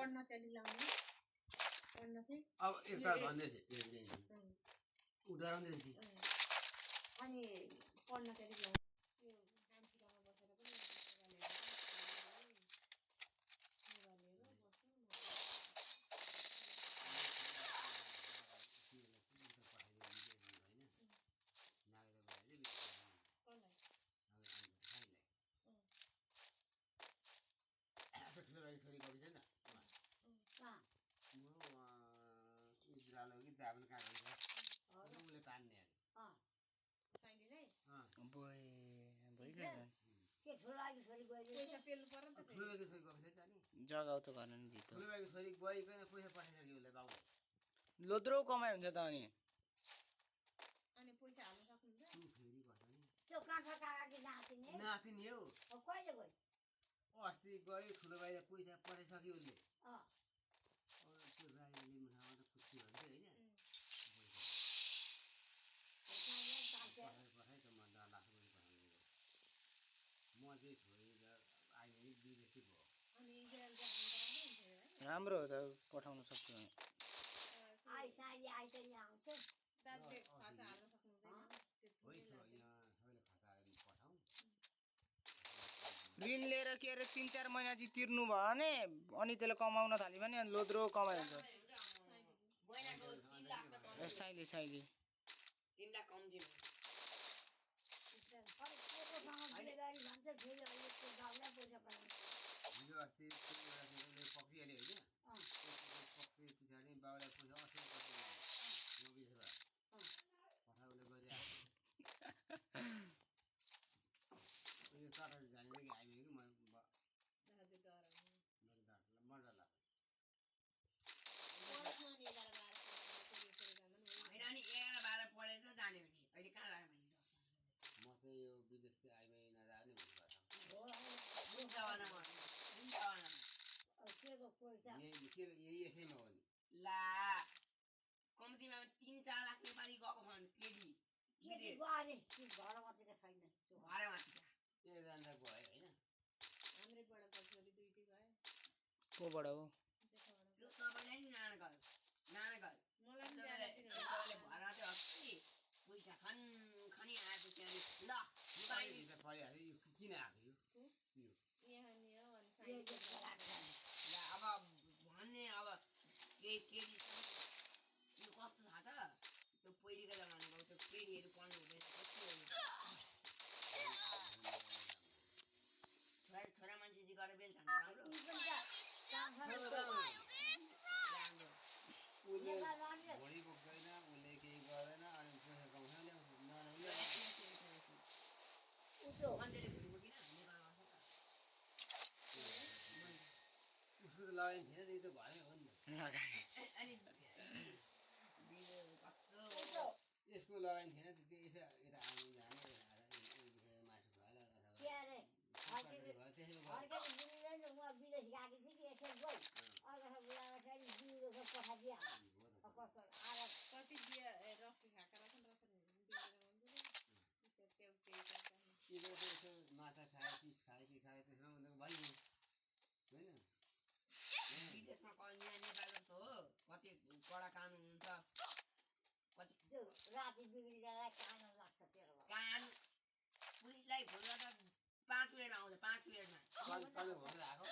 पढ्न चाहिँ लाउने पढ्न चाहिँ अब एकताल भन्दै थिए उदाहरण दिएँ अनि पढ्न चाहिँ लाउने यो कामसिकामा बसेर पनि छोरी गएको छैन इजरायल कि दाबन कहाँ गएको उसले तान्ने जग्गा त गर्न नि दितो छोरी गइकन पैसा पठाइसक्यो उसले बाबु लोद्रो कमाइ हुन्छ त अनि पैसा हाल्न सक्नुहुन्छ फेरि भन्छ नि त्यो काँठा काका नातिनी नातिनी हो कहिले गयो अस्ति गयो ठुलो भाइले पैसा पठाइसक्यो उसले अँ त्यो राईले मुठामा त खुसी भन्छ होइन पठाइ त म 10 लाख रुपियाँ पठाउने म चाहिँ छोरी अहिले विदेशी भयो अनि इजरायल जानु राम्रो हो त पठाउन सक्छु आई साइली आई त यहाँ आउँछ दाजुले खाता हाल्न सक्नुहुँदैन होइन यहाँ सबैले खाता पठाउँ ऋण लिएर के अरे 3-4 महिना चाहिँ तिर्नु भयो भने अनि त्यसले कमाउन थाल्यो भने अनि लोद्रो कमाइ हुन्छ साइली 3 लाख कम दिनु हिजो अस्ति पक्रिहाल्यो होइन पक्रि पछाडि बाबुलाई पैसा असर नबिसेर पठाउले गरिरहेको यो टाढा जाने कि आइमे कि मजा लाग्छ होइन नि 11-12 पढेर जाने भने अहिले कहाँ लाग्यो भने म चाहिँ यो विदेश चाहिँ आइमे नजाने भन्नुभएको यही यसैमा हो नि ला कम्तीमा 3-4 लाख नेपाली गएको छ भने केडी ए जान्दा गयो होइन हाम्रै बडाको छोरी दुईटी गए कोबाट हो त्यो तपाईँलाई नि नाना गयो मलाई पनि तपाईँले भएर चाहिँ अस्ति पैसा खनी आएपछि अनि ल फरिहाल्यो यो किन आएको यो यहाँ नि हो अनि अब भन्ने अब केडी यो कस्तो थाहा छ त्यो पहिरीको जमाना गयो त्यो केडीहरू पढ्नु हुँदैन छोरा मान्छे चाहिँ गरेर बेल थाल्नु राम्रो उसले भोलि बोक्दैन उसले केही गर्दैन अनि पैसा कमाउँछ मान्छेले भोलि बोकिन नेपालमा उसको त लगाइन् थिएन नि त भयो हो नि अनि यसको लगाइन् थिएन त्यो यसो यता आउनु जाने मासु भयो कति बिहा रक्सी खाएका माछा खायो चिज खायो के खायो त्यसमा उनीहरूको भइयो होइन विदेशमा यहाँ नेपालमा त हो कति कडा कानुन हुन्छ कति कान पुलिसलाई फोन गर्दा 5 मिनटमा आउँछ 5 मिनटमा आएको